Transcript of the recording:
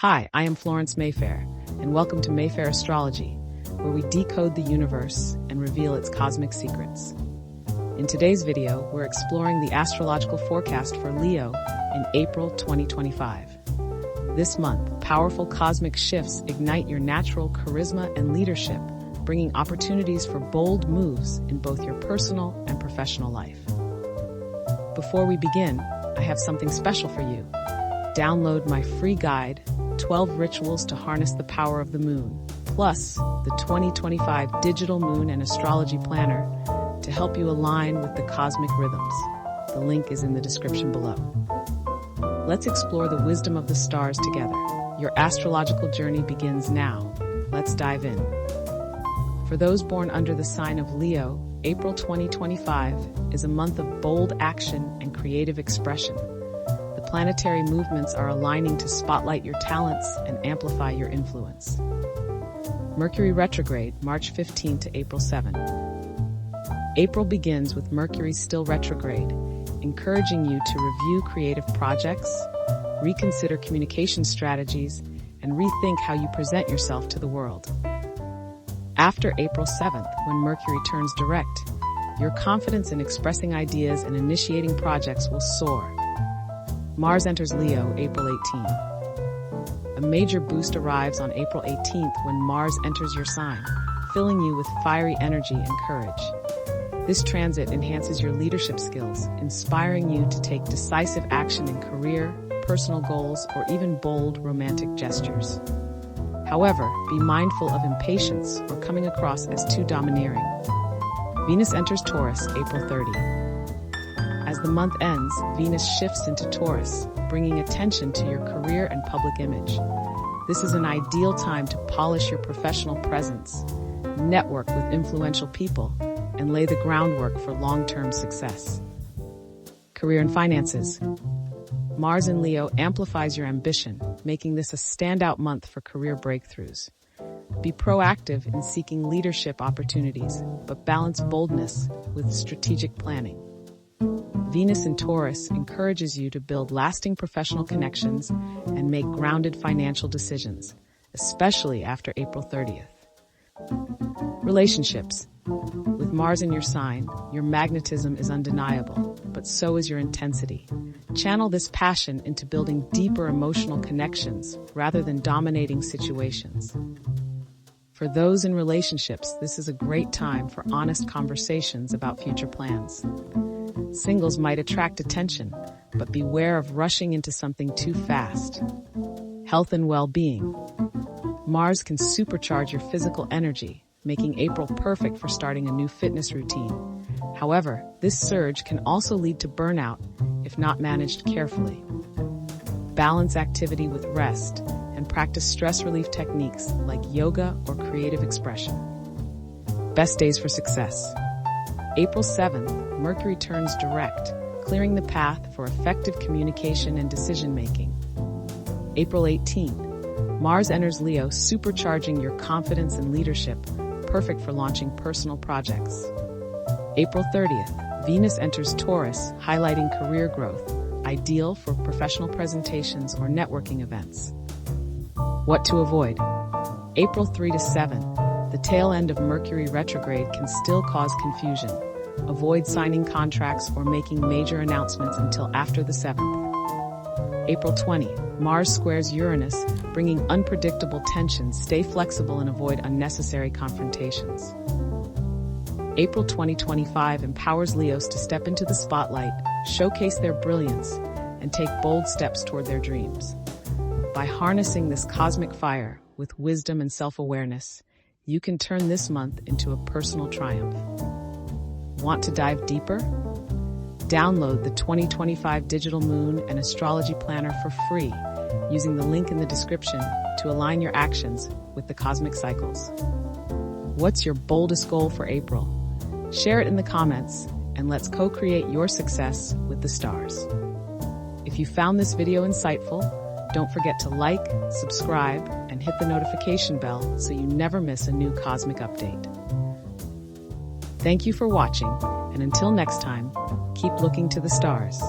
Hi, I am Florence Mayfair, and welcome to Mayfair Astrology, where we decode the universe and reveal its cosmic secrets. In today's video, we're exploring the astrological forecast for Leo in April 2025. This month, powerful cosmic shifts ignite your natural charisma and leadership, bringing opportunities for bold moves in both your personal and professional life. Before we begin, I have something special for you. Download my free guide, 12 Rituals to Harness the Power of the Moon, plus the 2025 Digital Moon and Astrology Planner to help you align with the cosmic rhythms. The link is in the description below. Let's explore the wisdom of the stars together. Your astrological journey begins now. Let's dive in. For those born under the sign of Leo, April 2025 is a month of bold action and creative expression. The planetary movements are aligning to spotlight your talents and amplify your influence. Mercury retrograde, March 15 to April 7. April begins with Mercury still retrograde, encouraging you to review creative projects, reconsider communication strategies, and rethink how you present yourself to the world. After April 7th, when Mercury turns direct, your confidence in expressing ideas and initiating projects will soar. Mars enters Leo, April 18. A major boost arrives on April 18th when Mars enters your sign, filling you with fiery energy and courage. This transit enhances your leadership skills, inspiring you to take decisive action in career, personal goals, or even bold romantic gestures. However, be mindful of impatience or coming across as too domineering. Venus enters Taurus, April 30. As the month ends, Venus shifts into Taurus, bringing attention to your career and public image. This is an ideal time to polish your professional presence, network with influential people, and lay the groundwork for long-term success. Career and finances. Mars in Leo amplifies your ambition, making this a standout month for career breakthroughs. Be proactive in seeking leadership opportunities, but balance boldness with strategic planning. Venus in Taurus encourages you to build lasting professional connections and make grounded financial decisions, especially after April 30th. Relationships. With Mars in your sign, your magnetism is undeniable, but so is your intensity. Channel this passion into building deeper emotional connections rather than dominating situations. For those in relationships, this is a great time for honest conversations about future plans. Singles might attract attention, but beware of rushing into something too fast. Health and well-being. Mars can supercharge your physical energy, making April perfect for starting a new fitness routine. However, this surge can also lead to burnout if not managed carefully. Balance activity with rest and practice stress relief techniques like yoga or creative expression. Best days for success. April 7th, Mercury turns direct, clearing the path for effective communication and decision-making. April 18th, Mars enters Leo, supercharging your confidence and leadership, perfect for launching personal projects. April 30th, Venus enters Taurus, highlighting career growth, ideal for professional presentations or networking events. What to avoid? April 3 to 7, the tail end of Mercury retrograde can still cause confusion. Avoid signing contracts or making major announcements until after the 7th. April 20, Mars squares Uranus, bringing unpredictable tensions. Stay flexible and avoid unnecessary confrontations. April 2025 empowers Leos to step into the spotlight, showcase their brilliance, and take bold steps toward their dreams. By harnessing this cosmic fire with wisdom and self-awareness, you can turn this month into a personal triumph. Want to dive deeper? Download the 2025 Digital Moon and Astrology Planner for free using the link in the description to align your actions with the cosmic cycles. What's your boldest goal for April? Share it in the comments and let's co-create your success with the stars. If you found this video insightful, don't forget to like, subscribe, and hit the notification bell so you never miss a new cosmic update. Thank you for watching, and until next time, keep looking to the stars.